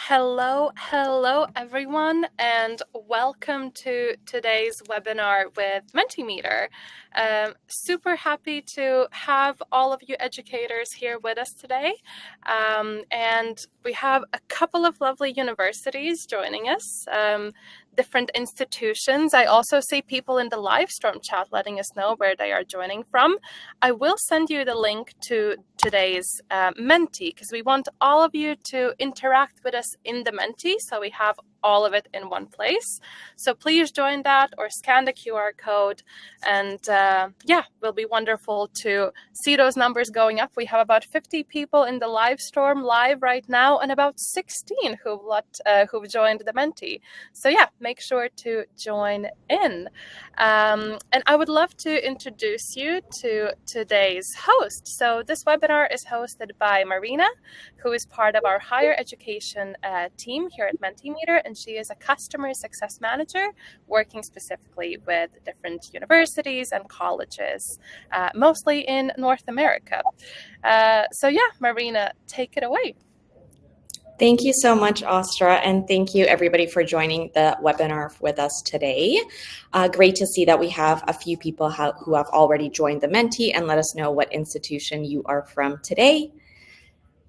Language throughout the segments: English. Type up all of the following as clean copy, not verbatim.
Hello everyone, and welcome to today's webinar with Mentimeter. Super happy to have all of you educators here with us today. And we have a couple of lovely universities joining us, different institutions. I also see people in the live stream chat letting us know where they are joining from. I will send you the link to today's Menti, because we want all of you to interact with us in the Menti, so we have all of it in one place. So please join that or scan the QR code, and yeah, will be wonderful to see those numbers going up. We have about 50 people in the live stream live right now, and about 16 who've joined the Menti. So yeah, make sure to join in. And I would love to introduce you to today's host. So this webinar is hosted by Marina, who is part of our higher education team here at Mentimeter, and she is a customer success manager working specifically with different universities and colleges, mostly in North America. So yeah, Marina, take it away. Thank you so much, Astra, and thank you everybody for joining the webinar with us today. Great to see that we have a few people who have already joined the Menti and let us know what institution you are from today.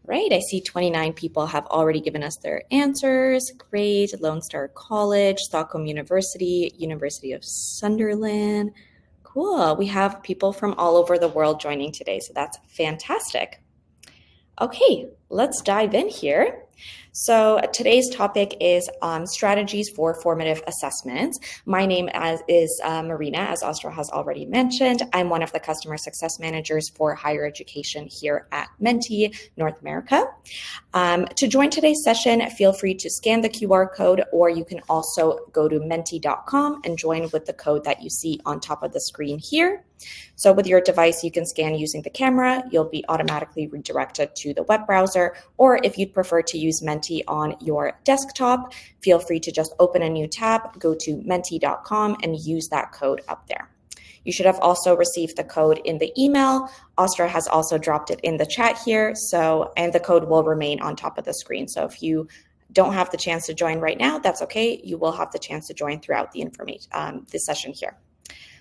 Right, I see 29 people have already given us their answers. Great, Lone Star College, Stockholm University, University of Sunderland. Cool, we have people from all over the world joining today, so that's fantastic. Okay, let's dive in here. So today's topic is strategies for formative assessments. My name is Marina, as Astra has already mentioned. I'm one of the customer success managers for higher education here at Menti, North America. To join today's session, feel free to scan the QR code, or you can also go to menti.com and join with the code that you see on top of the screen here. So with your device, you can scan using the camera. You'll be automatically redirected to the web browser, or if you'd prefer to use Menti on your desktop, feel free to just open a new tab, go to menti.com and use that code up there. You should have also received the code in the email. Astra has also dropped it in the chat here, and the code will remain on top of the screen. So if you don't have the chance to join right now, that's okay. You will have the chance to join throughout the this session here.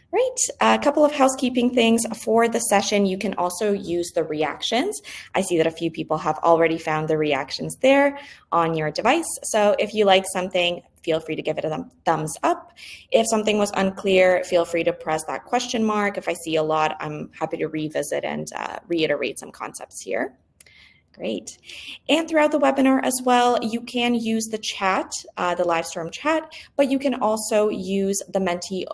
Right, a couple of housekeeping things for the session. You can also use the reactions. I see that a few people have already found the reactions there on your device. So if you like something, feel free to give it a thumbs up. If something was unclear, feel free to press that question mark. If I see a lot, I'm happy to revisit and reiterate some concepts here. Great. And throughout the webinar as well, you can use the chat, the live stream chat, but you can also use the Menti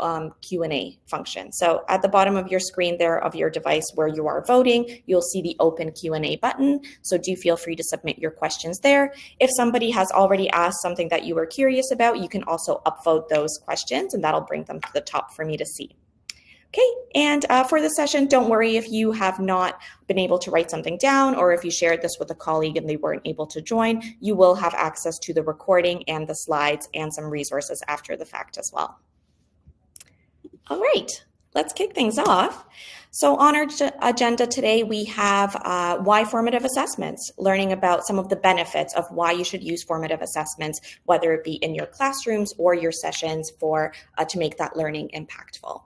Q&A function. So at the bottom of your screen there of your device where you are voting, you'll see the open Q&A button. So do feel free to submit your questions there. If somebody has already asked something that you were curious about, you can also upvote those questions, and that'll bring them to the top for me to see. Okay, and for the session, don't worry if you have not been able to write something down, or if you shared this with a colleague and they weren't able to join, you will have access to the recording and the slides and some resources after the fact as well. All right, let's kick things off. So on our agenda today, we have why formative assessments, learning about some of the benefits of why you should use formative assessments, whether it be in your classrooms or your sessions to make that learning impactful.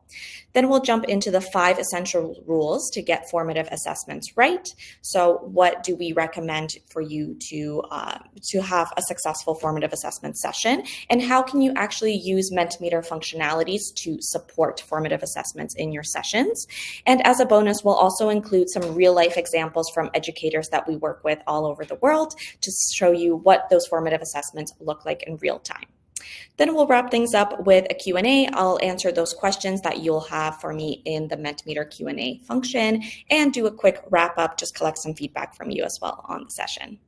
Then we'll jump into the 5 essential rules to get formative assessments right. So what do we recommend for you to have a successful formative assessment session, and how can you actually use Mentimeter functionalities to support formative assessments in your sessions? And as a bonus, we'll also include some real-life examples from educators that we work with all over the world to show you what those formative assessments look like in real time. Then we'll wrap things up with a Q&A. I'll answer those questions that you'll have for me in the Mentimeter Q&A function, and do a quick wrap up, just collect some feedback from you as well on the session.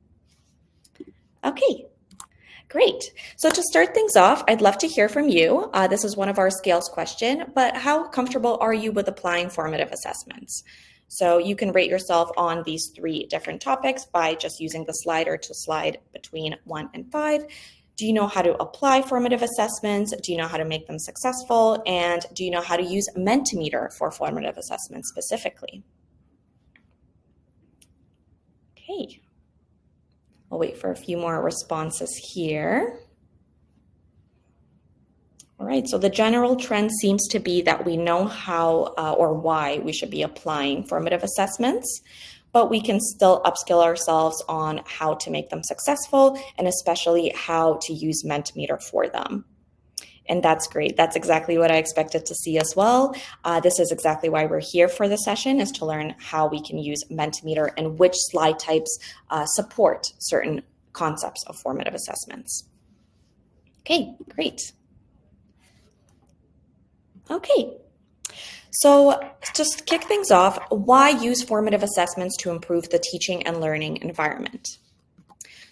Okay. Great. So to start things off, I'd love to hear from you. This is one of our scales question, but how comfortable are you with applying formative assessments? So you can rate yourself on these 3 different topics by just using the slider to slide between 1 and 5. Do you know how to apply formative assessments? Do you know how to make them successful? And do you know how to use Mentimeter for formative assessments specifically? Okay. I'll wait for a few more responses here. All right, so the general trend seems to be that we know how or why we should be applying formative assessments, but we can still upskill ourselves on how to make them successful and especially how to use Mentimeter for them. And that's great. That's exactly what I expected to see as well. This is exactly why we're here for the session, is to learn how we can use Mentimeter and which slide types support certain concepts of formative assessments. Okay, great. Okay, so just kick things off, why use formative assessments to improve the teaching and learning environment?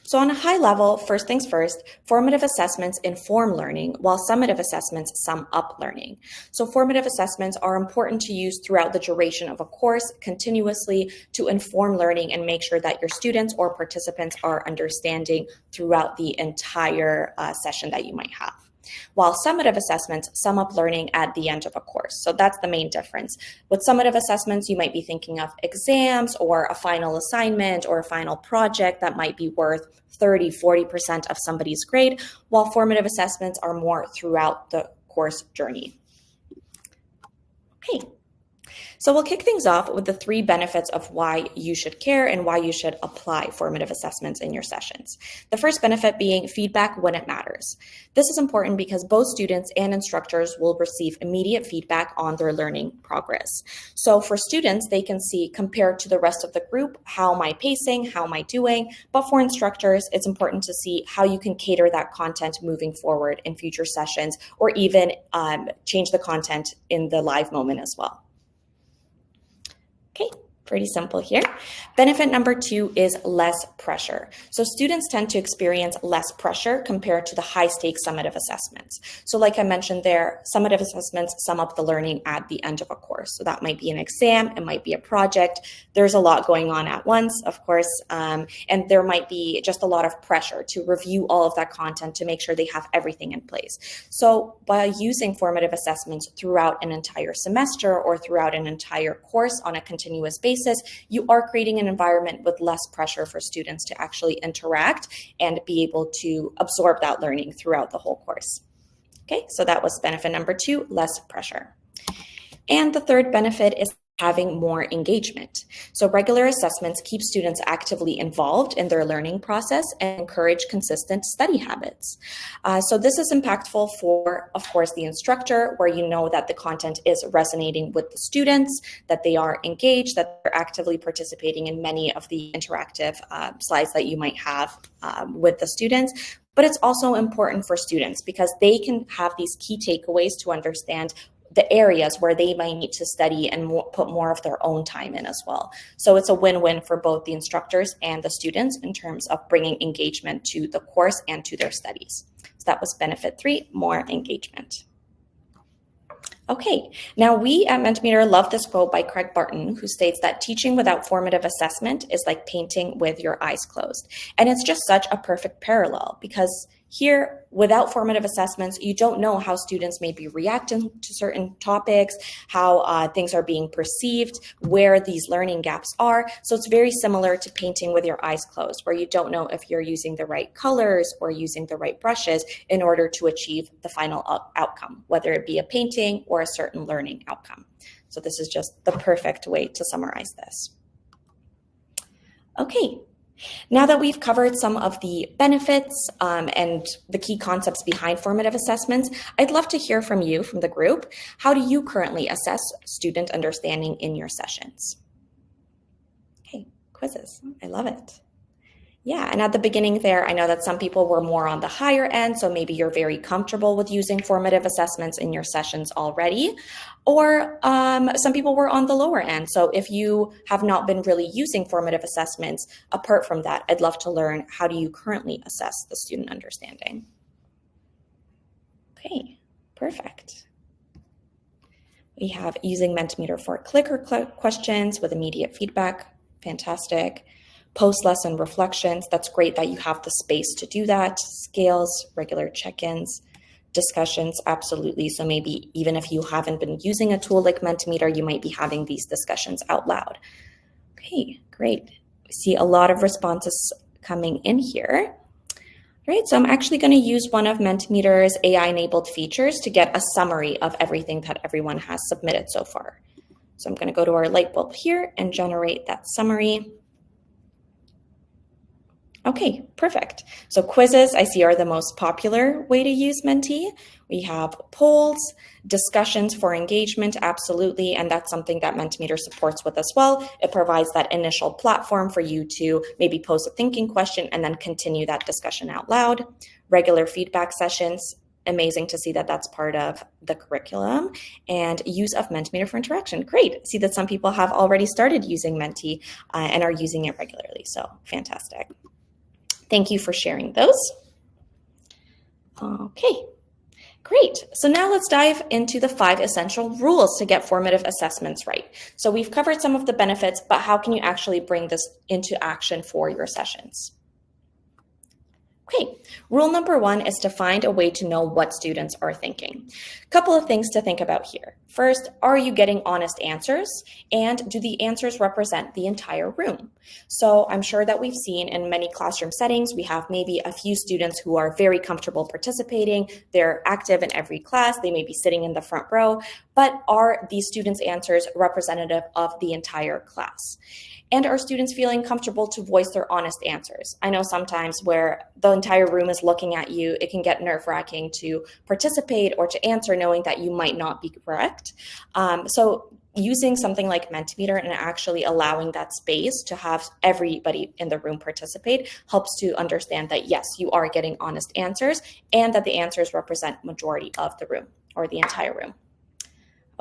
So on a high level, first things first, formative assessments inform learning, while summative assessments sum up learning. So formative assessments are important to use throughout the duration of a course continuously to inform learning and make sure that your students or participants are understanding throughout the entire session that you might have. While summative assessments sum up learning at the end of a course. So that's the main difference. With summative assessments, you might be thinking of exams or a final assignment or a final project that might be worth 30, 40% of somebody's grade, while formative assessments are more throughout the course journey. Okay. So we'll kick things off with the 3 benefits of why you should care and why you should apply formative assessments in your sessions. The first benefit being feedback when it matters. This is important because both students and instructors will receive immediate feedback on their learning progress. So for students, they can see compared to the rest of the group, how am I pacing, how am I doing? But for instructors, it's important to see how you can cater that content moving forward in future sessions, or even change the content in the live moment as well. Okay, pretty simple here. Benefit number 2 is less pressure. So students tend to experience less pressure compared to the high-stakes summative assessments. So like I mentioned there, summative assessments sum up the learning at the end of a course. So that might be an exam, it might be a project. There's a lot going on at once, of course, and there might be just a lot of pressure to review all of that content to make sure they have everything in place. So by using formative assessments throughout an entire semester or throughout an entire course on a continuous basis, you are creating an environment with less pressure for students to actually interact and be able to absorb that learning throughout the whole course. Okay, so that was benefit number 2, less pressure. And the third benefit is having more engagement. So regular assessments keep students actively involved in their learning process and encourage consistent study habits. So this is impactful for, of course, the instructor, where you know that the content is resonating with the students, that they are engaged, that they're actively participating in many of the interactive slides that you might have with the students. But it's also important for students because they can have these key takeaways to understand the areas where they might need to study and put more of their own time in as well. So it's a win-win for both the instructors and the students in terms of bringing engagement to the course and to their studies. So that was benefit 3, more engagement. Okay, now we at Mentimeter love this quote by Craig Barton, who states that teaching without formative assessment is like painting with your eyes closed. And it's just such a perfect parallel because here, without formative assessments, you don't know how students may be reacting to certain topics, how things are being perceived, where these learning gaps are. So it's very similar to painting with your eyes closed, where you don't know if you're using the right colors or using the right brushes in order to achieve the final outcome, whether it be a painting or a certain learning outcome. So this is just the perfect way to summarize this. Okay. Now that we've covered some of the benefits and the key concepts behind formative assessments, I'd love to hear from you, from the group. How do you currently assess student understanding in your sessions? Okay, quizzes. I love it. Yeah, and at the beginning there, I know that some people were more on the higher end, so maybe you're very comfortable with using formative assessments in your sessions already, or some people were on the lower end. So if you have not been really using formative assessments, apart from that, I'd love to learn, how do you currently assess the student understanding? Okay, perfect. We have using Mentimeter for clicker questions with immediate feedback. Fantastic. Post-lesson reflections, that's great that you have the space to do that. Scales, regular check-ins, discussions, absolutely. So maybe even if you haven't been using a tool like Mentimeter, you might be having these discussions out loud. Okay, great. We see a lot of responses coming in here. Right, so I'm actually going to use one of Mentimeter's AI-enabled features to get a summary of everything that everyone has submitted so far. So I'm going to go to our light bulb here and generate that summary. Okay, perfect. So quizzes I see are the most popular way to use Menti. We have polls, discussions for engagement, absolutely, and that's something that Mentimeter supports with as well. It provides that initial platform for you to maybe pose a thinking question and then continue that discussion out loud. Regular feedback sessions, amazing to see that that's part of the curriculum. And use of Mentimeter for interaction, great. See that some people have already started using Menti and are using it regularly, so fantastic. Thank you for sharing those. Okay, great. So now let's dive into the 5 essential rules to get formative assessments right. So we've covered some of the benefits, but how can you actually bring this into action for your sessions? Okay, rule number 1 is to find a way to know what students are thinking. A couple of things to think about here. First, are you getting honest answers? And do the answers represent the entire room? So I'm sure that we've seen in many classroom settings, we have maybe a few students who are very comfortable participating. They're active in every class. They may be sitting in the front row, but are these students' answers representative of the entire class? And are students feeling comfortable to voice their honest answers? I know sometimes where the entire room is looking at you, it can get nerve-wracking to participate or to answer knowing that you might not be correct. So using something like Mentimeter and actually allowing that space to have everybody in the room participate helps to understand that, yes, you are getting honest answers and that the answers represent majority of the room or the entire room.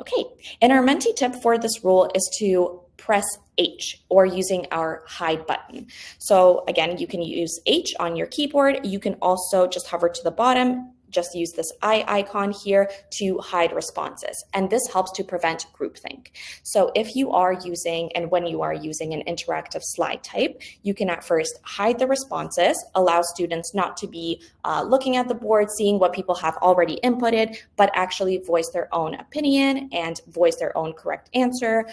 Okay, and our Menti tip for this rule is to press H or using our hide button. So again, you can use H on your keyboard. You can also just hover to the bottom, just use this eye icon here to hide responses. And this helps to prevent groupthink. So if you are using, and when you are using an interactive slide type, you can at first hide the responses, allow students not to be looking at the board, seeing what people have already inputted, but actually voice their own opinion and voice their own correct answer,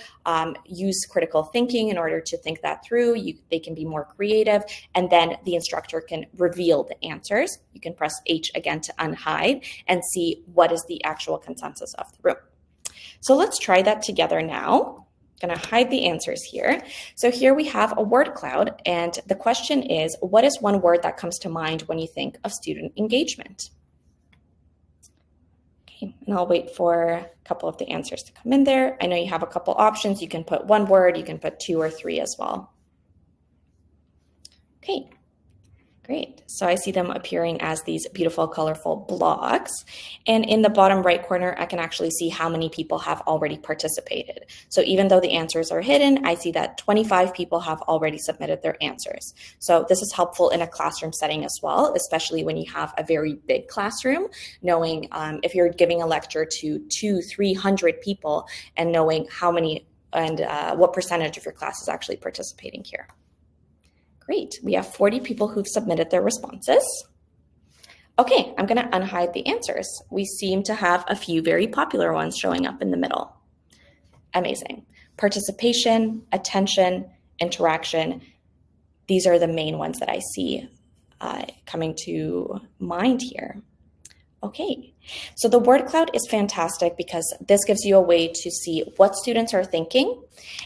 use critical thinking in order to think that through. They can be more creative, and then the instructor can reveal the answers. You can press H again to unhide and see what is the actual consensus of the room. So let's try that together now. I'm going to hide the answers here. So here we have a word cloud, and the question is, what is one word that comes to mind when you think of student engagement? Okay, and I'll wait for a couple of the answers to come in there. I know you have a couple options. You can put one word, you can put 2 or 3 as well. Okay. Great. So I see them appearing as these beautiful, colorful blocks. And in the bottom right corner, I can actually see how many people have already participated. So even though the answers are hidden, I see that 25 people have already submitted their answers. So this is helpful in a classroom setting as well, especially when you have a very big classroom, knowing if you're giving a lecture to 200-300 people and knowing how many and what percentage of your class is actually participating here. Great, we have 40 people who've submitted their responses. Okay, I'm gonna unhide the answers. We seem to have a few very popular ones showing up in the middle. Amazing. Participation, attention, interaction. These are the main ones that I see coming to mind here. Okay, so the word cloud is fantastic because this gives you a way to see what students are thinking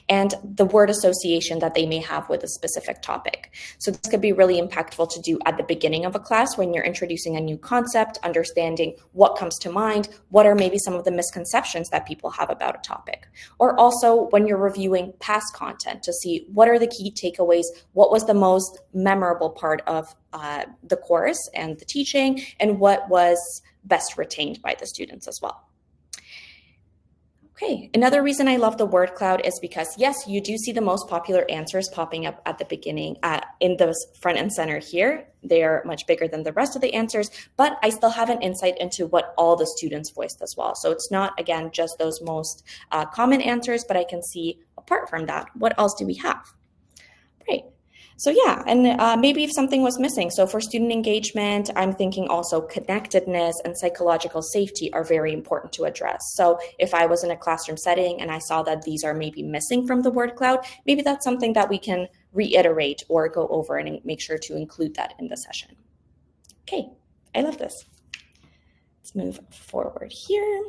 and the word association that they may have with a specific topic. So this could be really impactful to do at the beginning of a class when you're introducing a new concept, understanding what comes to mind, what are maybe some of the misconceptions that people have about a topic. Or also when you're reviewing past content to see what are the key takeaways, what was the most memorable part of the course and the teaching, and what was best retained by the students as well. Okay, another reason I love the word cloud is because, yes, you do see the most popular answers popping up at the beginning in the front and center here. They are much bigger than the rest of the answers, but I still have an insight into what all the students voiced as well. So it's not, again, just those most common answers, but I can see, apart from that, what else do we have? Great. So yeah, and maybe if something was missing. So for student engagement, I'm thinking also connectedness and psychological safety are very important to address. So if I was in a classroom setting and I saw that these are maybe missing from the word cloud, maybe that's something that we can reiterate or go over and make sure to include that in the session. Okay, I love this. Let's move forward here.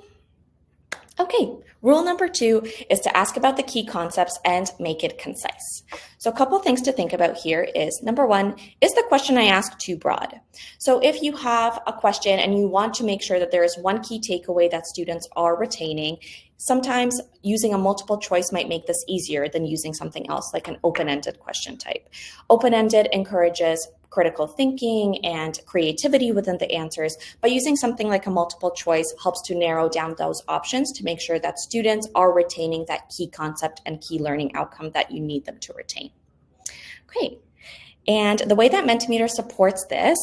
Okay, rule number 2 is to ask about the key concepts and make it concise. So a couple things to think about here is, number 1, is the question I ask too broad? So if you have a question and you want to make sure that there is one key takeaway that students are retaining, sometimes using a multiple choice might make this easier than using something else like an open-ended question type. Open-ended encourages critical thinking and creativity within the answers, but using something like a multiple choice helps to narrow down those options to make sure that students are retaining that key concept and key learning outcome that you need them to retain. Great. And the way that Mentimeter supports this,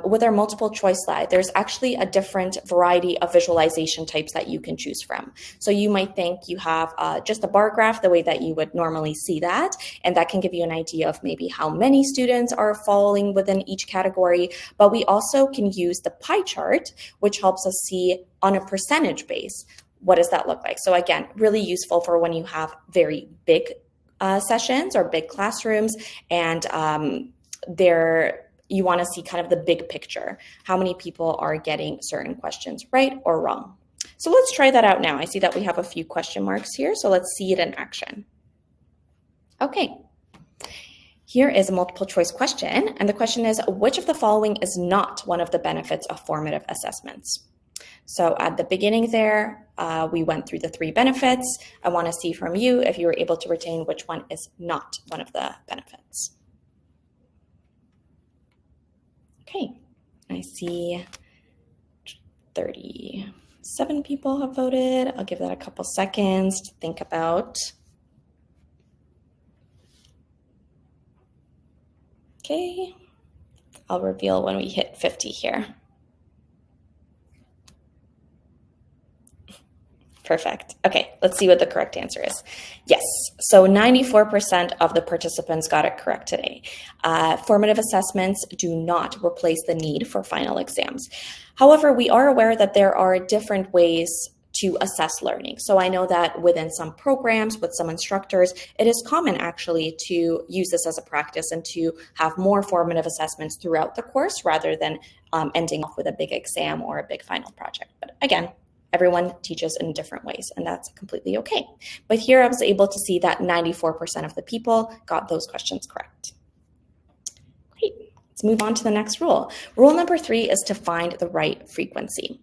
with our multiple choice slide, there's actually a different variety of visualization types that you can choose from. So you might think you have just a bar graph, the way that you would normally see that, and that can give you an idea of maybe how many students are falling within each category. But we also can use the pie chart, which helps us see on a percentage base, what does that look like? So again, really useful for when you have very big sessions or big classrooms, and you want to see kind of the big picture. How many people are getting certain questions right or wrong? So let's try that out now. I see that we have a few question marks here, so let's see it in action. Okay. Here is a multiple choice question, and the question is, which of the following is not one of the benefits of formative assessments? So at the beginning there, we went through the 3 benefits. I want to see from you if you were able to retain which one is not one of the benefits. Okay, I see 37 people have voted. I'll give that a couple seconds to think about. Okay, I'll reveal when we hit 50 here. Perfect. Okay, let's see what the correct answer is. Yes, so 94% of the participants got it correct today. Formative assessments do not replace the need for final exams. However, we are aware that there are different ways to assess learning. So I know that within some programs, with some instructors, it is common actually to use this as a practice and to have more formative assessments throughout the course rather than ending off with a big exam or a big final project. But again, everyone teaches in different ways, and that's completely okay. But here I was able to see that 94% of the people got those questions correct. Great, let's move on to the next rule. Rule number 3 is to find the right frequency.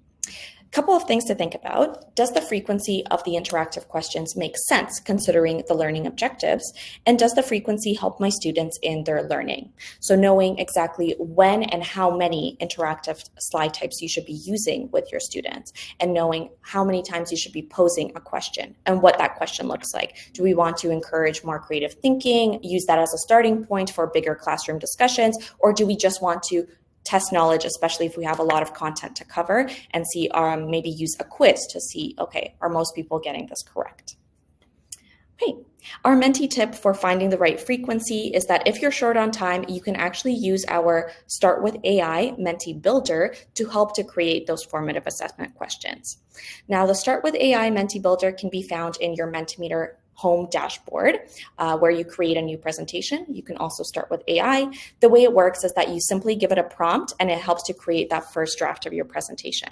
Couple of things to think about. Does the frequency of the interactive questions make sense considering the learning objectives? And does the frequency help my students in their learning? So knowing exactly when and how many interactive slide types you should be using with your students, and knowing how many times you should be posing a question and what that question looks like. Do we want to encourage more creative thinking, use that as a starting point for bigger classroom discussions, or do we just want to test knowledge, especially if we have a lot of content to cover, and see, maybe use a quiz to see, okay, are most people getting this correct? Okay, our Menti tip for finding the right frequency is that if you're short on time, you can actually use our Start with AI Menti Builder to help to create those formative assessment questions. Now, the Start with AI Menti Builder can be found in your Mentimeter home dashboard where you create a new presentation. You can also start with AI. The way it works is that you simply give it a prompt and it helps to create that first draft of your presentation.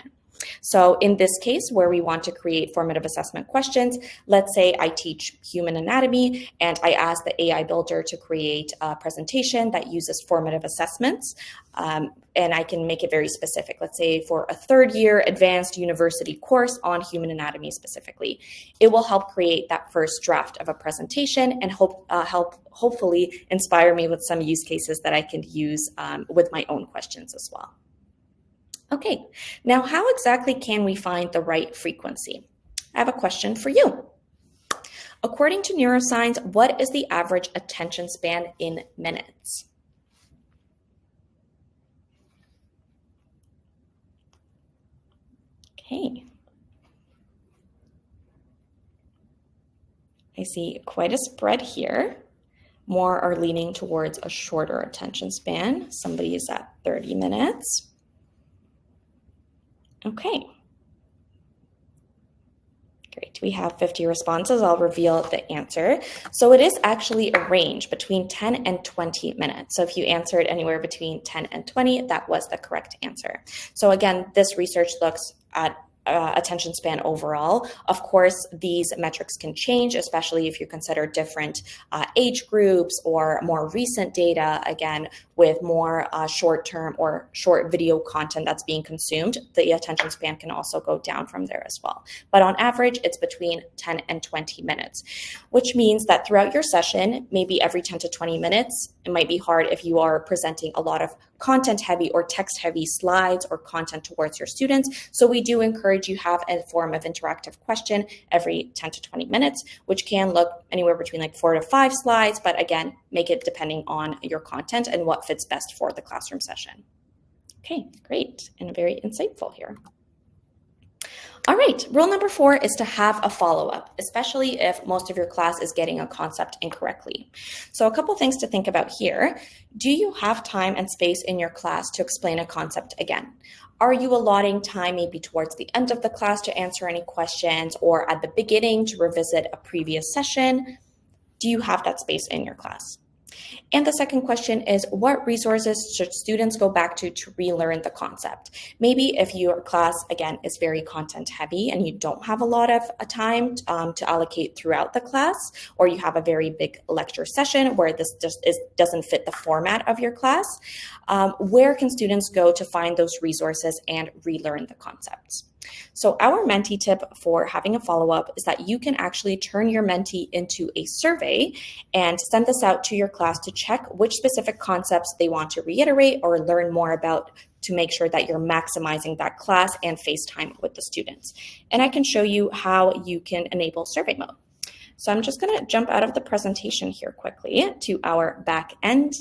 So in this case, where we want to create formative assessment questions, let's say I teach human anatomy and I ask the AI builder to create a presentation that uses formative assessments, and I can make it very specific. Let's say for a 3rd year advanced university course on human anatomy specifically. It will help create that first draft of a presentation and hopefully inspire me with some use cases that I can use with my own questions as well. Okay, now how exactly can we find the right frequency? I have a question for you. According to neuroscience, what is the average attention span in minutes? Okay. I see quite a spread here. More are leaning towards a shorter attention span. Somebody is at 30 minutes. Okay. Great. We have 50 responses. I'll reveal the answer. So it is actually a range between 10 and 20 minutes. So if you answered anywhere between 10 and 20, that was the correct answer. So again, this research looks at attention span overall. Of course, these metrics can change, especially if you consider different age groups or more recent data, again, with more short-term or short video content that's being consumed, the attention span can also go down from there as well. But on average, it's between 10 and 20 minutes, which means that throughout your session, maybe every 10 to 20 minutes, it might be hard if you are presenting a lot of content-heavy or text-heavy slides or content towards your students. So we do encourage you have a form of interactive question every 10 to 20 minutes, which can look anywhere between like 4 to 5 slides, but again, make it depending on your content and what fits best for the classroom session. Okay, great, and very insightful here. All right, rule number 4 is to have a follow-up, especially if most of your class is getting a concept incorrectly. So a couple things to think about here. Do you have time and space in your class to explain a concept again? Are you allotting time maybe towards the end of the class to answer any questions or at the beginning to revisit a previous session? Do you have that space in your class? And the second question is, what resources should students go back to relearn the concept? Maybe if your class, again, is very content heavy and you don't have a lot of time to allocate throughout the class, or you have a very big lecture session where this just doesn't fit the format of your class, where can students go to find those resources and relearn the concepts? So our Menti tip for having a follow-up is that you can actually turn your Menti into a survey and send this out to your class to check which specific concepts they want to reiterate or learn more about to make sure that you're maximizing that class and face time with the students. And I can show you how you can enable survey mode. So I'm just going to jump out of the presentation here quickly to our back end.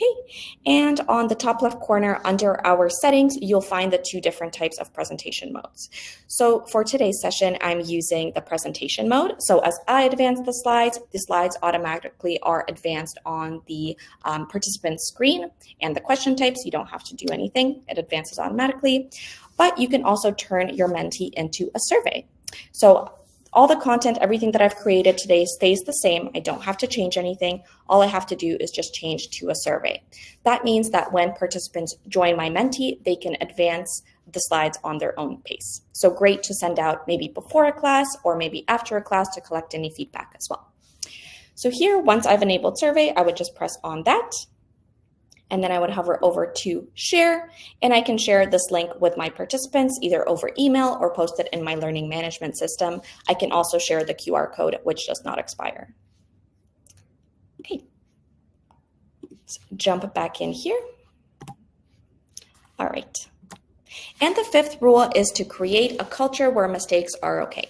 Okay, and on the top left corner under our settings, you'll find the 2 different types of presentation modes. So for today's session, I'm using the presentation mode. So as I advance the slides automatically are advanced on the participant screen, and the question types, you don't have to do anything, it advances automatically. But you can also turn your Menti into a survey. So all the content, everything that I've created today stays the same. I don't have to change anything. All I have to do is just change to a survey. That means that when participants join my Menti, they can advance the slides on their own pace. So great to send out maybe before a class or maybe after a class to collect any feedback as well. So here, once I've enabled survey, I would just press on that. And then I would hover over to share, and I can share this link with my participants either over email or post it in my learning management system. I can also share the QR code, which does not expire. Okay, so jump back in here. All right. And the 5th rule is to create a culture where mistakes are okay.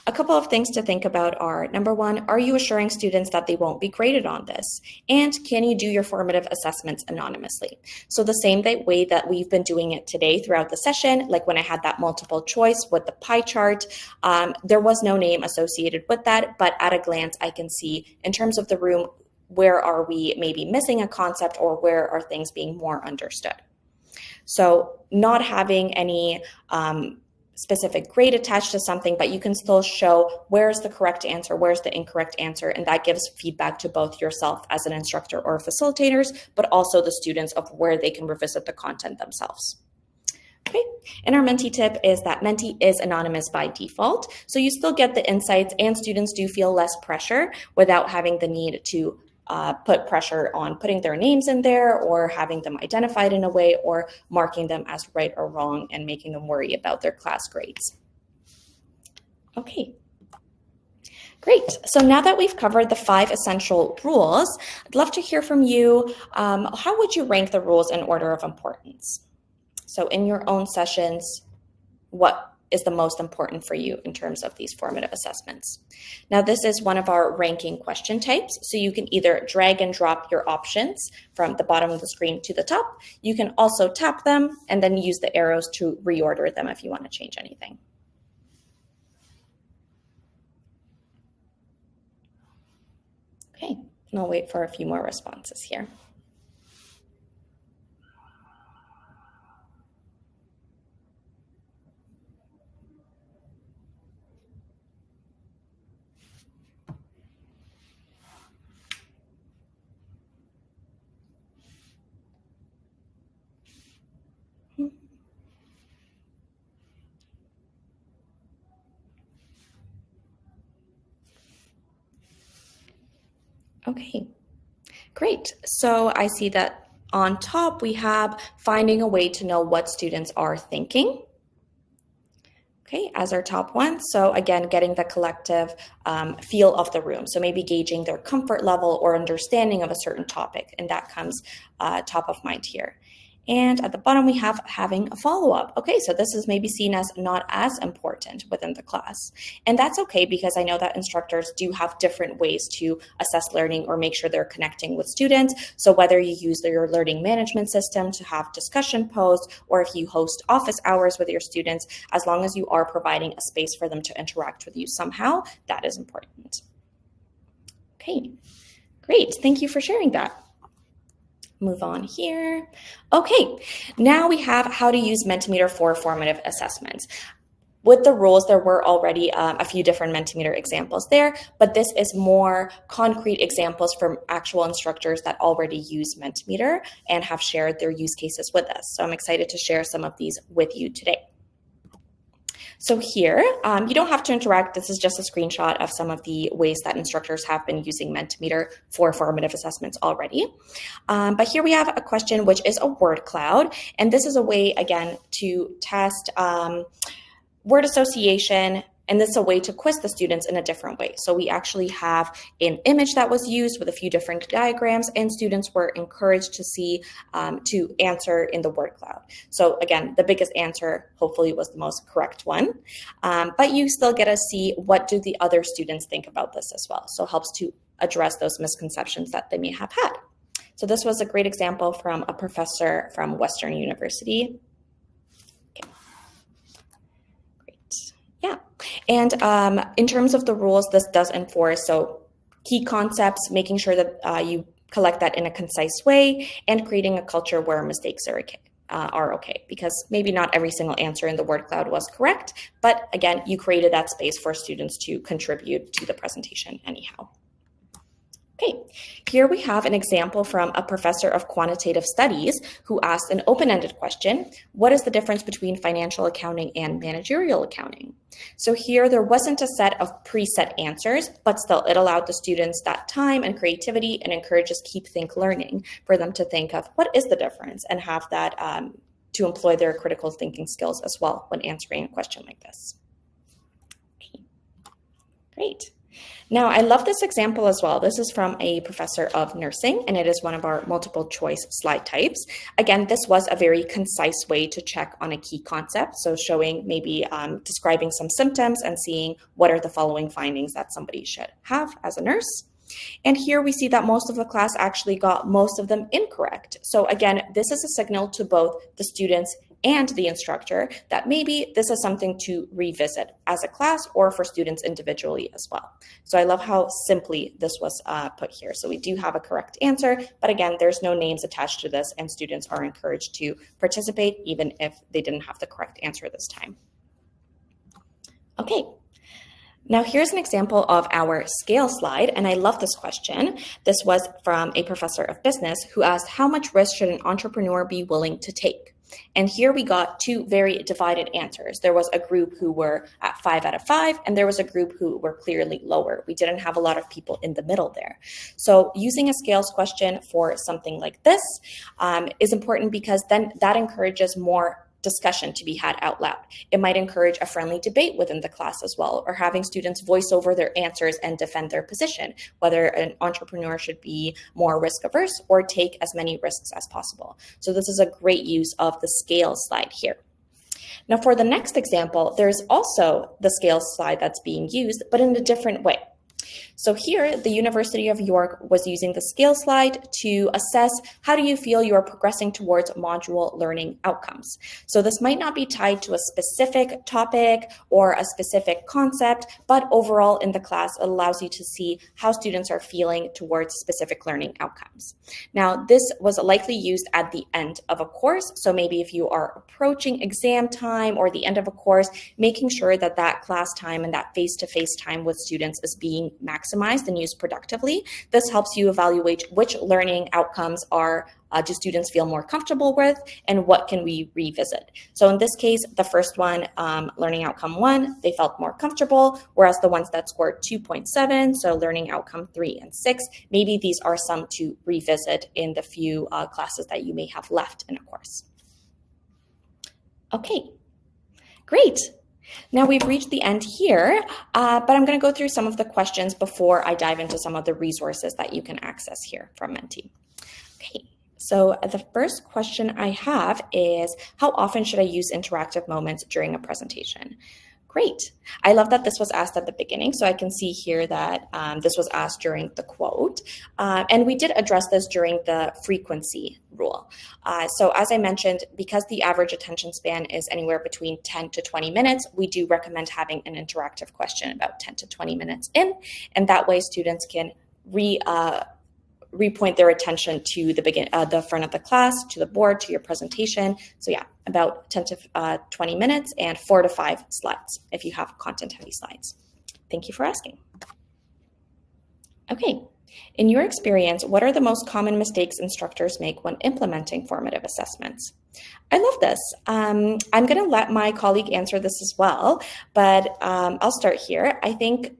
A couple of things to think about are, number 1, are you assuring students that they won't be graded on this? And can you do your formative assessments anonymously? So the same way that we've been doing it today throughout the session, like when I had that multiple choice with the pie chart, there was no name associated with that, but at a glance, I can see in terms of the room, where are we maybe missing a concept or where are things being more understood? So not having any specific grade attached to something, but you can still show where's the correct answer, where's the incorrect answer, and that gives feedback to both yourself as an instructor or facilitators, but also the students of where they can revisit the content themselves. Okay, and our Menti tip is that Menti is anonymous by default, so you still get the insights and students do feel less pressure without having the need to put pressure on putting their names in there or having them identified in a way or marking them as right or wrong and making them worry about their class grades. Okay, great. So now that we've covered the 5 essential rules, I'd love to hear from you. How would you rank the rules in order of importance? So in your own sessions, what is the most important for you in terms of these formative assessments? Now, this is one of our ranking question types. So you can either drag and drop your options from the bottom of the screen to the top. You can also tap them and then use the arrows to reorder them if you want to change anything. Okay, and I'll wait for a few more responses here. Okay, great. So I see that on top we have finding a way to know what students are thinking. Okay, as our top one. So again, getting the collective feel of the room. So maybe gauging their comfort level or understanding of a certain topic, and that comes top of mind here. And at the bottom, we have having a follow-up. Okay, so this is maybe seen as not as important within the class. And that's okay, because I know that instructors do have different ways to assess learning or make sure they're connecting with students. So whether you use your learning management system to have discussion posts, or if you host office hours with your students, as long as you are providing a space for them to interact with you somehow, that is important. Okay, great. Thank you for sharing that. Move on here. Okay, now we have how to use Mentimeter for formative assessments. With the rules, there were already a few different Mentimeter examples there, but this is more concrete examples from actual instructors that already use Mentimeter and have shared their use cases with us. So I'm excited to share some of these with you today. So here, you don't have to interact. This is just a screenshot of some of the ways that instructors have been using Mentimeter for formative assessments already. But here we have a question, which is a word cloud. And this is a way, again, to test word association. And this is a way to quiz the students in a different way. So we actually have an image that was used with a few different diagrams, and students were encouraged to see, to answer in the word cloud. So again, the biggest answer hopefully was the most correct one, but you still get to see what do the other students think about this as well. So it helps to address those misconceptions that they may have had. So this was a great example from a professor from Western University. Yeah, and in terms of the rules, this does enforce, so key concepts, making sure that you collect that in a concise way, and creating a culture where mistakes are okay, because maybe not every single answer in the word cloud was correct, but again, you created that space for students to contribute to the presentation anyhow. Okay, here we have an example from a professor of quantitative studies who asked an open-ended question: what is the difference between financial accounting and managerial accounting? So here there wasn't a set of preset answers, but still it allowed the students that time and creativity, and encourages keep think learning for them to think of what is the difference and have that to employ their critical thinking skills as well when answering a question like this. Okay. Great. Now, I love this example as well. This is from a professor of nursing, and it is one of our multiple choice slide types. Again, this was a very concise way to check on a key concept. So showing maybe describing some symptoms and seeing what are the following findings that somebody should have as a nurse. And here we see that most of the class actually got most of them incorrect. So again, this is a signal to both the students and the instructor that maybe this is something to revisit as a class or for students individually as well. So I love how simply this was put here. So we do have a correct answer, but again, there's no names attached to this, and students are encouraged to participate even if they didn't have the correct answer this time. Okay. Now here's an example of our scale slide, and I love this question. This was from a professor of business who asked, how much risk should an entrepreneur be willing to take? And here we got two very divided answers. There was a group who were at 5 out of 5, and there was a group who were clearly lower. We didn't have a lot of people in the middle there. So using a scales question for something like this is important, because then that encourages more discussion to be had out loud. It might encourage a friendly debate within the class as well, or having students voice over their answers and defend their position, whether an entrepreneur should be more risk averse or take as many risks as possible. So this is a great use of the scale slide here. Now for the next example, there's also the scale slide that's being used, but in a different way. So here, the University of York was using the scale slide to assess how do you feel you are progressing towards module learning outcomes. So this might not be tied to a specific topic or a specific concept, but overall in the class, it allows you to see how students are feeling towards specific learning outcomes. Now, this was likely used at the end of a course. So maybe if you are approaching exam time or the end of a course, making sure that that class time and that face-to-face time with students is being maximized maximized and used productively. This helps you evaluate which learning outcomes do students feel more comfortable with, and what can we revisit. So in this case, the first one, learning outcome 1, they felt more comfortable, whereas the ones that scored 2.7, so learning outcome 3 and 6, maybe these are some to revisit in the few classes that you may have left in a course. Okay, great. Now we've reached the end here, but I'm going to go through some of the questions before I dive into some of the resources that you can access here from Menti. Okay. So the first question I have is, how often should I use interactive moments during a presentation? Great. I love that this was asked at the beginning. So I can see here that this was asked during the quote. And we did address this during the frequency rule. So as I mentioned, because the average attention span is anywhere between 10 to 20 minutes, we do recommend having an interactive question about 10 to 20 minutes in. And that way students can repoint their attention to the front of the class, to the board, to your presentation. So yeah, about 10 to 20 minutes and 4 to 5 slides if you have content-heavy slides. Thank you for asking. Okay, in your experience, what are the most common mistakes instructors make when implementing formative assessments? I love this. I'm going to let my colleague answer this as well, but I'll start here. I think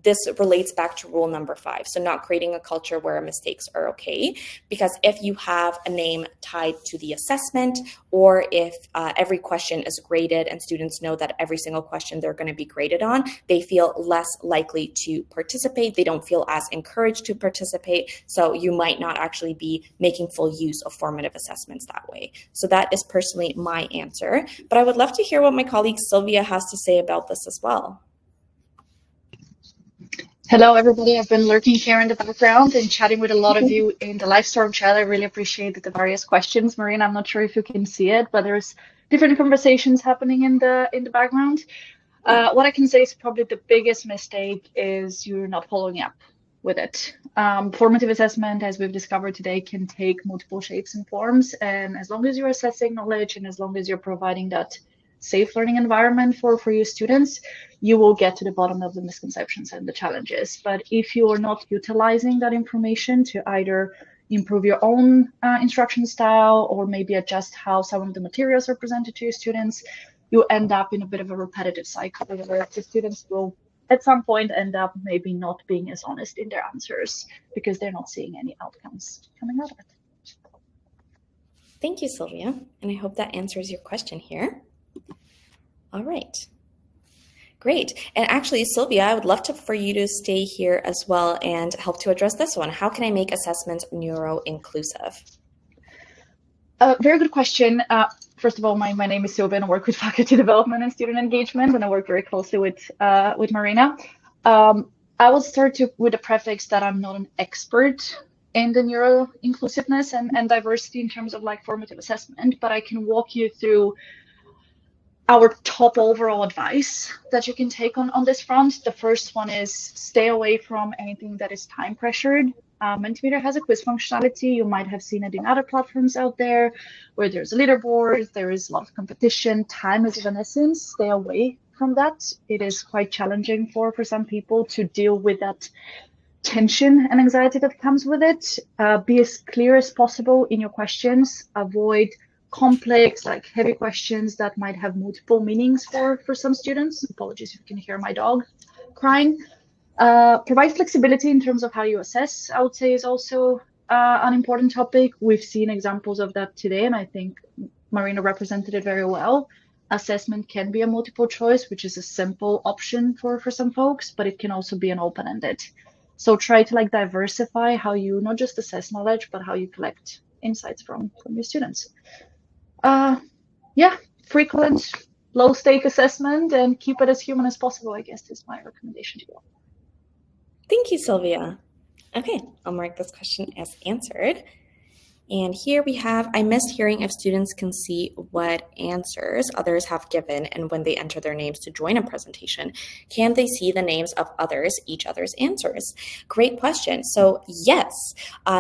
this relates back to rule number 5. So not creating a culture where mistakes are okay, because if you have a name tied to the assessment, or if every question is graded and students know that every single question they're going to be graded on, they feel less likely to participate. They don't feel as encouraged to participate. So you might not actually be making full use of formative assessments that way. So that is personally my answer, but I would love to hear what my colleague Sylvia has to say about this as well. Hello, everybody. I've been lurking here in the background and chatting with a lot of you in the live storm chat. I really appreciate the various questions. Marina, I'm not sure if you can see it, but there's different conversations happening in the background. What I can say is probably the biggest mistake is you're not following up with it. Formative assessment, as we've discovered today, can take multiple shapes and forms. And as long as you're assessing knowledge and as long as you're providing that safe learning environment for your students, you will get to the bottom of the misconceptions and the challenges. But if you are not utilizing that information to either improve your own instruction style or maybe adjust how some of the materials are presented to your students, you end up in a bit of a repetitive cycle where the students will at some point end up maybe not being as honest in their answers because they're not seeing any outcomes coming out of it. Thank you, Sylvia. And I hope that answers your question here. All right. Great. And actually, Sylvia, I would love for you to stay here as well and help to address this one. How can I make assessment neuro-inclusive? Very good question. First of all, my name is Sylvia and I work with faculty development and student engagement, and I work very closely with Marina. I will start with a prefix that I'm not an expert in the neuro-inclusiveness and diversity in terms of like formative assessment, but I can walk you through our top overall advice that you can take on this front. The first one is stay away from anything that is time pressured. Mentimeter has a quiz functionality. You might have seen it in other platforms out there where there's a leaderboard, there is a lot of competition. Time is of an essence. Stay away from that. It is quite challenging for some people to deal with that tension and anxiety that comes with it. Be as clear as possible in your questions. Avoid complex, like heavy questions that might have multiple meanings for some students. Apologies if you can hear my dog crying. Provide flexibility in terms of how you assess, I would say, is also an important topic. We've seen examples of that today, and I think Marina represented it very well. Assessment can be a multiple choice, which is a simple option for some folks, but it can also be an open-ended. So try to like diversify how you not just assess knowledge, but how you collect insights from your students. Yeah, frequent, low-stake assessment and keep it as human as possible, I guess, is my recommendation to you all. Thank you, Sylvia. Okay, I'll mark this question as answered. And here we have, I missed hearing if students can see what answers others have given and when they enter their names to join a presentation, can they see the names of each other's answers? Great question. So yes,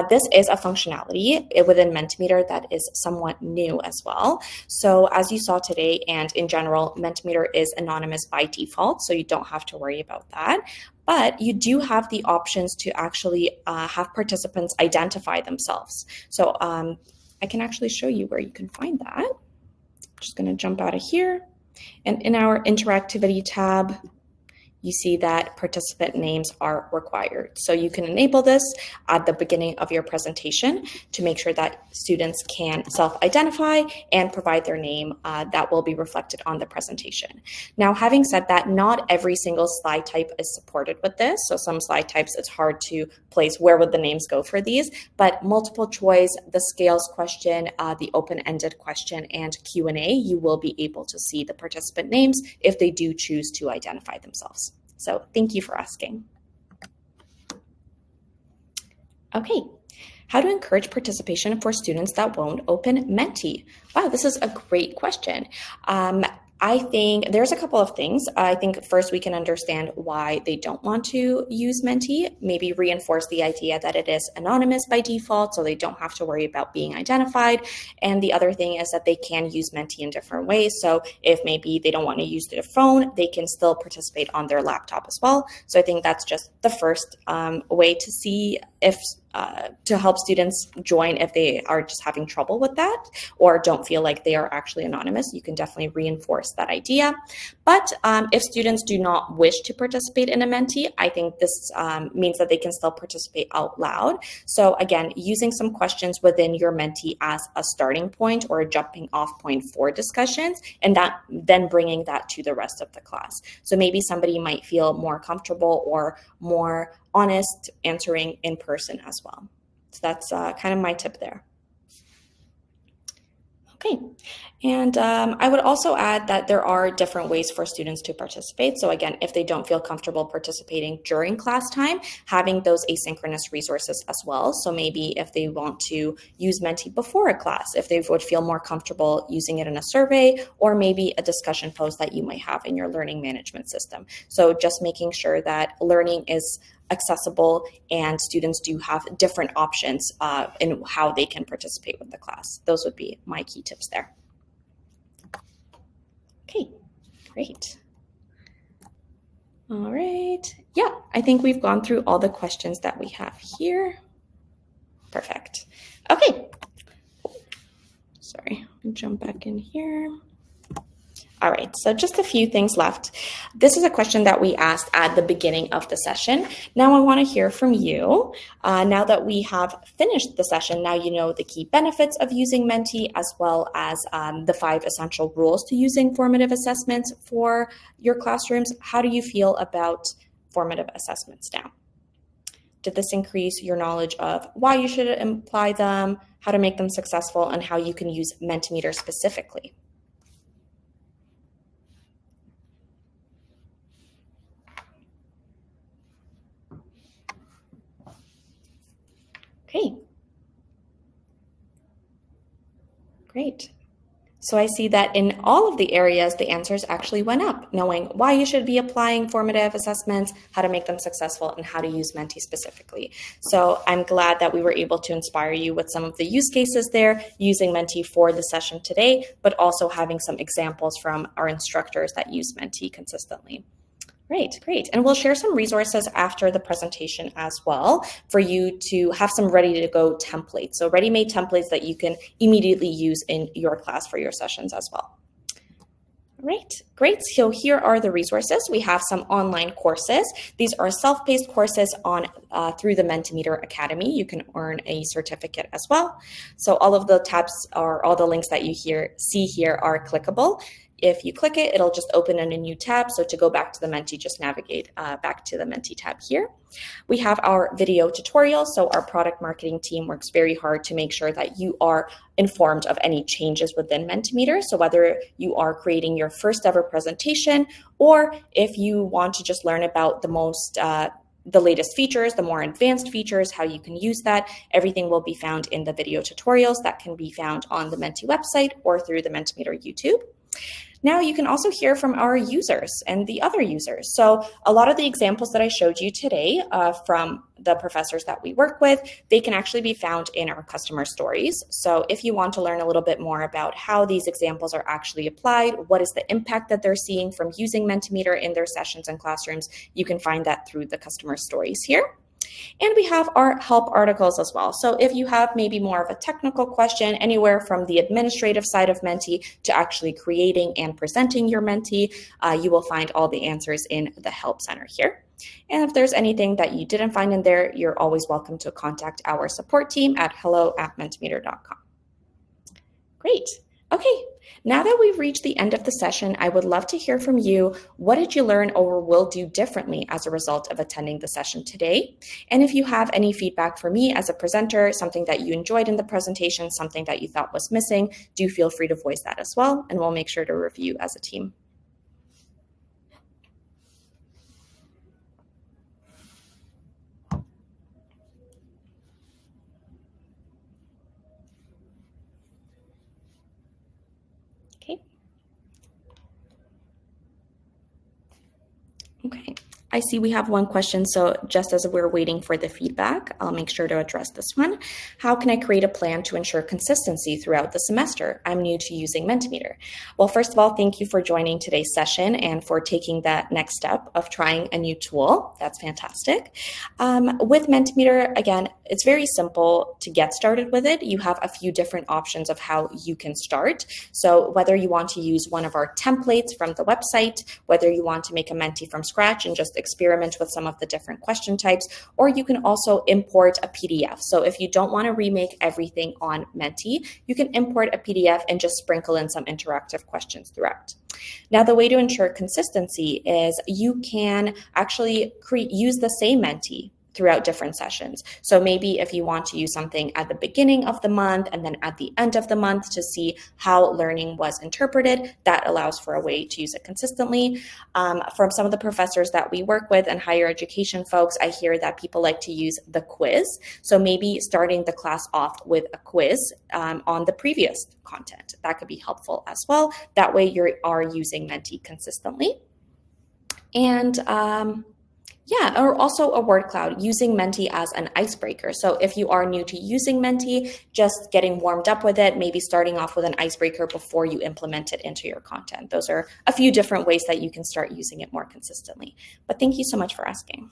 this is a functionality within Mentimeter that is somewhat new as well. So as you saw today, and in general, Mentimeter is anonymous by default, so you don't have to worry about that. but you do have the options to actually have participants identify themselves. So I can actually show you where you can find that. I'm just going to jump out of here. And in our interactivity tab, you see that participant names are required. So you can enable this at the beginning of your presentation to make sure that students can self-identify and provide their name that will be reflected on the presentation. Now, having said that, not every single slide type is supported with this. So some slide types, it's hard to place where would the names go for these, but multiple choice, the scales question, the open-ended question, and Q&A, you will be able to see the participant names if they do choose to identify themselves. So thank you for asking. Okay, how to encourage participation for students that won't open Menti? Wow, this is a great question. I think there's a couple of things. I think first we can understand why they don't want to use Menti, maybe reinforce the idea that it is anonymous by default, so they don't have to worry about being identified. And the other thing is that they can use Menti in different ways. So if maybe they don't want to use their phone, they can still participate on their laptop as well. So I think that's just the first way to see if to help students join if they are just having trouble with that or don't feel like they are actually anonymous. You can definitely reinforce that idea. But if students do not wish to participate in a Menti, I think this means that they can still participate out loud. So again, using some questions within your Menti as a starting point or a jumping off point for discussions, and that then bringing that to the rest of the class. So maybe somebody might feel more comfortable or more honest answering in person as well. So that's kind of my tip there. Okay, and I would also add that there are different ways for students to participate. So again, if they don't feel comfortable participating during class time, having those asynchronous resources as well. So maybe if they want to use Menti before a class, if they would feel more comfortable using it in a survey, or maybe a discussion post that you might have in your learning management system. So just making sure that learning is accessible and students do have different options in how they can participate with the class. Those would be my key tips there. Okay, great. All right. Yeah, I think we've gone through all the questions that we have here. Perfect. Okay. Sorry, I'll jump back in here. All right, so just a few things left. This is a question that we asked at the beginning of the session. Now I want to hear from you. Now that we have finished the session, now you know the key benefits of using Menti as well as the 5 essential rules to using formative assessments for your classrooms. How do you feel about formative assessments now? Did this increase your knowledge of why you should apply them, how to make them successful, and how you can use Mentimeter specifically? Okay, great. So I see that in all of the areas, the answers actually went up, knowing why you should be applying formative assessments, how to make them successful, and how to use Menti specifically. So I'm glad that we were able to inspire you with some of the use cases there, using Menti for the session today, but also having some examples from our instructors that use Menti consistently. Great. And we'll share some resources after the presentation as well for you to have some ready-to-go templates. So ready-made templates that you can immediately use in your class for your sessions as well. Great. So here are the resources. We have some online courses. These are self-paced courses on through the Mentimeter Academy. You can earn a certificate as well. So all of the tabs or all the links that you see here are clickable. If you click it, it'll just open in a new tab. So to go back to the Menti, just navigate back to the Menti tab here. We have our video tutorial. So our product marketing team works very hard to make sure that you are informed of any changes within Mentimeter. So whether you are creating your first ever presentation, or if you want to just learn about the latest features, the more advanced features, how you can use that, everything will be found in the video tutorials that can be found on the Menti website or through the Mentimeter YouTube. Now you can also hear from our users and the other users. So a lot of the examples that I showed you today from the professors that we work with, they can actually be found in our customer stories. So if you want to learn a little bit more about how these examples are actually applied, what is the impact that they're seeing from using Mentimeter in their sessions and classrooms, you can find that through the customer stories here. And we have our help articles as well. So if you have maybe more of a technical question, anywhere from the administrative side of Menti to actually creating and presenting your Menti, you will find all the answers in the Help Center here. And if there's anything that you didn't find in there, you're always welcome to contact our support team at hello@mentimeter.com. Great. Okay, now that we've reached the end of the session, I would love to hear from you. What did you learn or will do differently as a result of attending the session today? And if you have any feedback for me as a presenter, something that you enjoyed in the presentation, something that you thought was missing, do feel free to voice that as well, and we'll make sure to review as a team. Okay, I see we have one question, so just as we're waiting for the feedback, I'll make sure to address this one. How can I create a plan to ensure consistency throughout the semester? I'm new to using Mentimeter. Well, first of all, thank you for joining today's session and for taking that next step of trying a new tool. That's fantastic. With Mentimeter, again, it's very simple to get started with it. You have a few different options of how you can start. So whether you want to use one of our templates from the website, whether you want to make a Menti from scratch and just experiment with some of the different question types, or you can also import a PDF. So if you don't want to remake everything on Menti, you can import a PDF and just sprinkle in some interactive questions throughout. Now, the way to ensure consistency is you can actually use the same Menti throughout different sessions. So maybe if you want to use something at the beginning of the month and then at the end of the month to see how learning was interpreted, that allows for a way to use it consistently. From some of the professors that we work with and higher education folks, I hear that people like to use the quiz. So maybe starting the class off with a quiz on the previous content. That could be helpful as well. That way you are using Menti consistently. And yeah, or also a word cloud, using Menti as an icebreaker. So if you are new to using Menti, just getting warmed up with it, maybe starting off with an icebreaker before you implement it into your content. Those are a few different ways that you can start using it more consistently. But thank you so much for asking.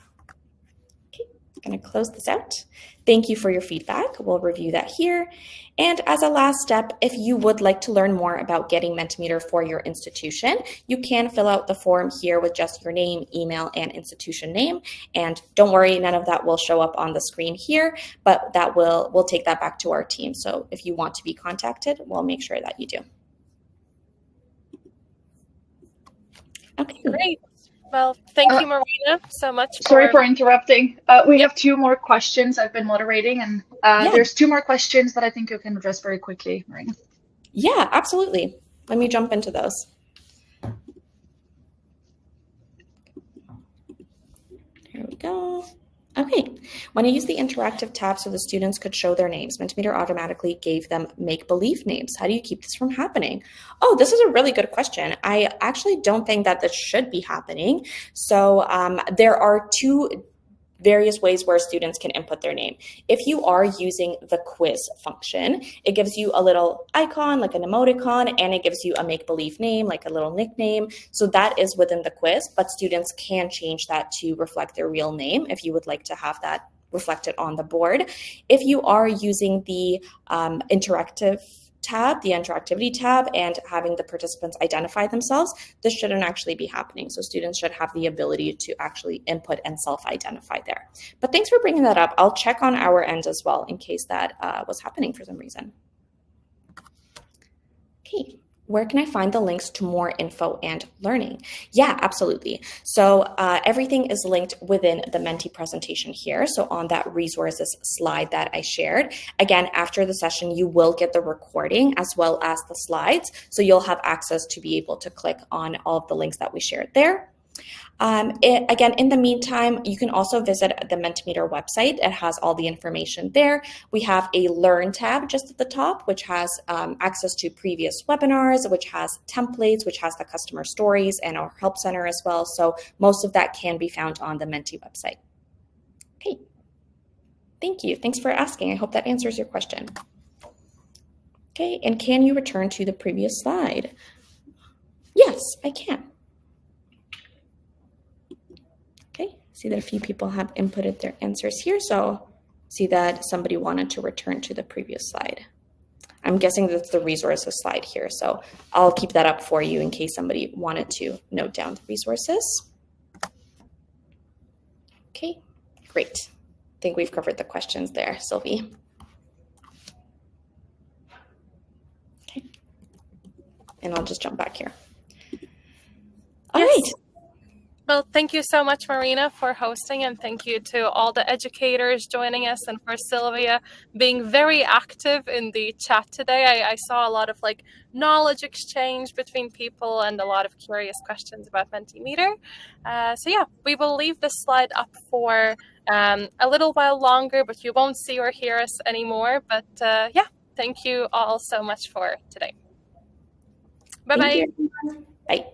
Okay, I'm going to close this out. Thank you for your feedback. We'll review that here. And as a last step, if you would like to learn more about getting Mentimeter for your institution, you can fill out the form here with just your name, email, and institution name. And don't worry, none of that will show up on the screen here, but that we'll take that back to our team. So if you want to be contacted, we'll make sure that you do. Okay. Great. Well, thank you, Marina, so much. Sorry for interrupting. We have two more questions I've been moderating, and there's two more questions that I think you can address very quickly, Marina. Yeah, absolutely. Let me jump into those. Here we go. Okay, when I used the interactive tab so the students could show their names, Mentimeter automatically gave them make-believe names. How do you keep this from happening? Oh, this is a really good question. I actually don't think that this should be happening. So there are two various ways where students can input their name. If you are using the quiz function, it gives you a little icon, like an emoticon, and it gives you a make-believe name, like a little nickname. So that is within the quiz, but students can change that to reflect their real name if you would like to have that reflected on the board. If you are using the interactive tab, the interactivity tab, and having the participants identify themselves, this shouldn't actually be happening. So students should have the ability to actually input and self-identify there. But thanks for bringing that up. I'll check on our end as well in case that was happening for some reason. Okay. Where can I find the links to more info and learning? Yeah, absolutely. So everything is linked within the Menti presentation here. So on that resources slide that I shared, again, after the session, you will get the recording as well as the slides. So you'll have access to be able to click on all of the links that we shared there. Again, in the meantime, you can also visit the Mentimeter website. It has all the information there. We have a Learn tab just at the top, which has access to previous webinars, which has templates, which has the customer stories and our help center as well. So most of that can be found on the Menti website. Okay. Thank you. Thanks for asking. I hope that answers your question. Okay, and can you return to the previous slide? Yes, I can. Okay, see that a few people have inputted their answers here, so see that somebody wanted to return to the previous slide. I'm guessing that's the resources slide here, so I'll keep that up for you in case somebody wanted to note down the resources. Okay, great. I think we've covered the questions there, Sylvie. Okay, and I'll just jump back here. All right. Well, thank you so much, Marina, for hosting, and thank you to all the educators joining us, and for Sylvia being very active in the chat today. I saw a lot of knowledge exchange between people and a lot of curious questions about Mentimeter. So yeah, we will leave this slide up for a little while longer, but you won't see or hear us anymore. But yeah, thank you all so much for today. Bye-bye. Bye.